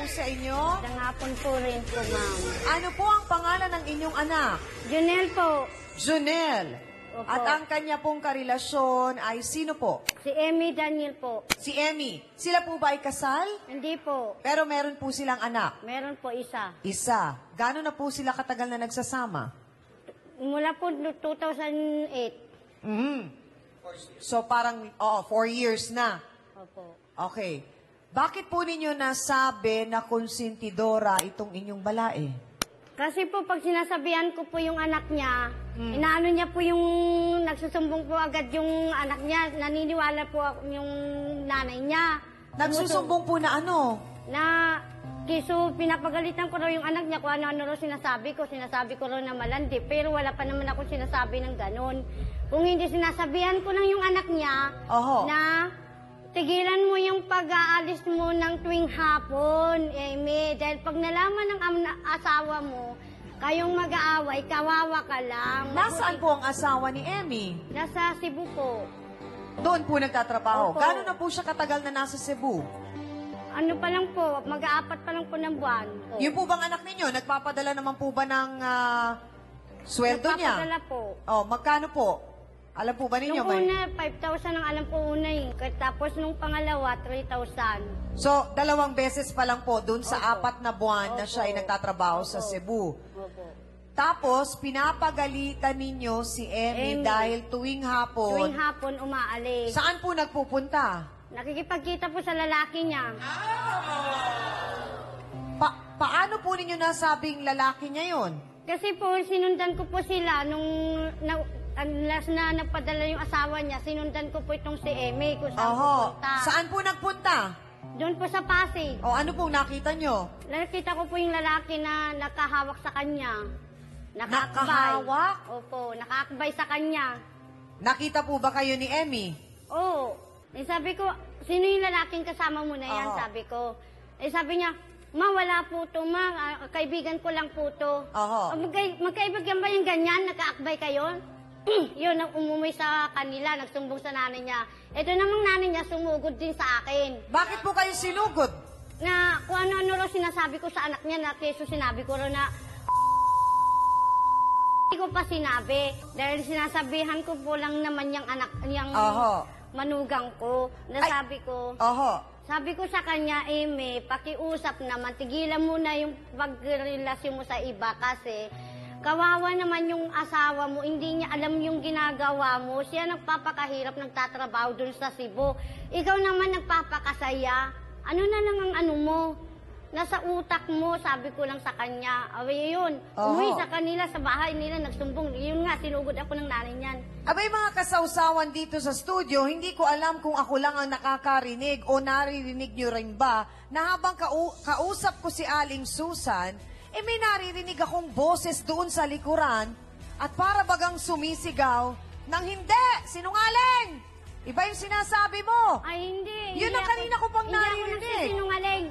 sa inyo. Magandang hapon po rin po, ma'am. Ano po ang pangalan ng inyong anak? Junel po. Junel. Opo. At ang kanya pong karelasyon ay sino po? Si Emmy Daniel po. Si Emmy. Sila po ba ay kasal? Hindi po. Pero meron po silang anak. Meron po isa. Isa. Gano'n na po sila katagal na nagsasama? Mula po 2008. So parang, 4 years na. Opo. Okay. Bakit po ninyo nasabi na konsentidora itong inyong babae? Kasi po, pag sinasabihan ko po yung anak niya, inaano niya po yung, nagsusumbong po agad yung anak niya, naniniwala po yung nanay niya. Nagsusumbong po na ano? Na, kiso pinapagalitan ko raw yung anak niya kung ano-ano raw sinasabi ko raw na malandi, pero wala pa naman ako sinasabi ng ganon. Kung hindi sinasabihan ko lang yung anak niya, Oho. na tigilan mo yung pag-aalis mo ng tuwing hapon, Amy. Dahil pag nalaman ng asawa mo, kayong mag-aaway, kawawa ka lang. Nasaan po ang asawa ni Emmy? Nasa Cebu po. Doon po nagtatrabaho. Opo. Gano'n na po siya katagal na nasa Cebu? Ano pa lang po, mag-aapat pa lang po ng buwan. Po. Yung po bang anak ninyo, nagpapadala naman po ba ng sweldo niya? Nagpapadala po. Oh, magkano po? Alam po ba ninyo? Nung una, 5,000 ang alam ko una eh. Tapos nung pangalawa, 3,000. So, 2 beses pa lang po doon sa Opo. 4 na buwan na Opo. siya ay nagtatrabaho sa Opo. Cebu. Opo. Tapos, pinapagalitan ninyo si Emmy Emmy. dahil tuwing hapon. Tuwing hapon, umaalis. Saan po nagpupunta? Nakikipagkita po sa lalaki niya. Paano po ninyo nasabing lalaki niya yon? Kasi po, sinundan ko po sila nung last na nagpadala yung asawa niya, sinundan ko po itong si Emmy kung saan Oho. pupunta. Saan po nagpunta? Doon po sa Pasig. O ano pong nakita nyo? Nakita ko po yung lalaki na nakahawak sa kanya. Nakahawak? Opo, nakaakbay sa kanya. Nakita po ba kayo ni Emmy? Oo. Eh, sabi ko, sino yung lalaking kasama mo na yan? Oo. Sabi ko. Eh, sabi niya, ma, wala po to, ma. Kaibigan ko lang po to. Oho. Magkaibigan ba yung ganyan? Nakaakbay kayo? Yun, ang umuwi sa kanila, nagsumbong sa nanay niya. Ito namang nanay niya, sumugod din sa akin. Bakit po kayo sinugod? Na kung ano-ano raw sinasabi ko sa anak niya, na keso sinabi ko raw na hindi ko pa sinabi. Dahil sinasabihan ko po lang naman yung anak, yung Oho. manugang ko. Nasabi ko, Oho. sabi ko sa kanya, Amy, pakiusap naman, tigilan mo na yung pagrelasyon mo sa iba kasi kawawa naman yung asawa mo, hindi niya alam yung ginagawa mo. Siya nagpapakahirap, nagtatrabaho dun sa Cebu. Ikaw naman nagpapakasaya. Ano na lang ang ano mo? Nasa utak mo, sabi ko lang sa kanya. Away yun. Oho. Umuwi sa kanila, sa bahay nila, nagsumbong. Yun nga, sinugod ako ng nanay niyan. Abay mga kasawsawan dito sa studio, hindi ko alam kung ako lang ang nakakarinig o naririnig nyo rin ba na habang kausap ko si Aling Susan, may naririnig akong boses doon sa likuran at para bagang sumisigaw ng hindi, sinungaling! Iba yung sinasabi mo. Ay, hindi. Yun ang kanina ko pang Hindi ako naririnig. nagsisinungaling.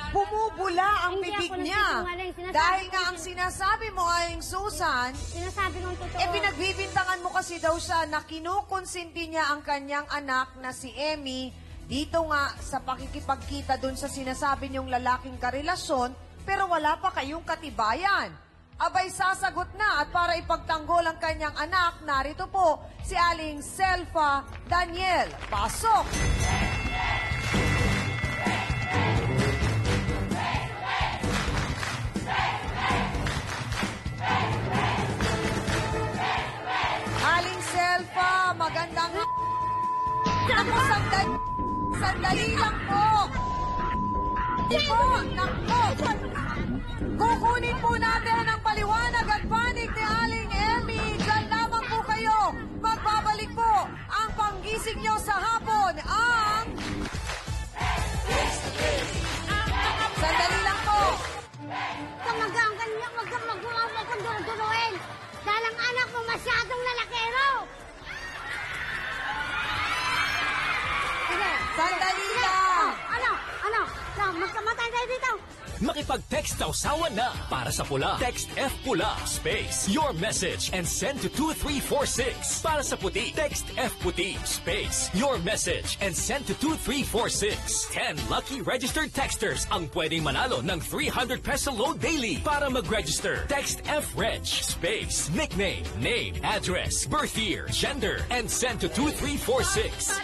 Bumubula ang Hindi bibig ako niya. nagsisinungaling. Sinasabi Dahil ko nga ang sinasabi mo, Aling Susan, Sinasabi kong totoo. pinagbibintangan mo kasi daw siya na kinukonsinti niya ang kanyang anak na si Emmy dito nga sa pakikipagkita dun sa sinasabi niyong lalaking karelasyon, pero wala pa kayong katibayan. Abay, sasagot na at para ipagtanggol ang kanyang anak, narito po si Aling Selfa Daniel. Pasok! Aling Selfa, magandang Naku, sandali lang po. Naku. Kukunin po natin ang paliwanag at panig ni Aling Emmy. Diyan lamang po kayo. Magbabalik po ang panggising nyo sa hapon. Sandali lang po. Kamaganggan niya, wag kang mag-uawa kung duruduruin. Dahil ang anak mo masyadong lalakero. Sandali lang. Ano? kamatay tayo dito. Makipag-text sausawan na para sa pula. Text F Pula, space, your message, and send to 2346. Para sa puti, text F Puti, space, your message, and send to 2346. 10 lucky registered texters ang pwedeng manalo ng 300 peso load daily. Para mag-register, text F Reg, space, nickname, name, address, birth year, gender, and send to 2346.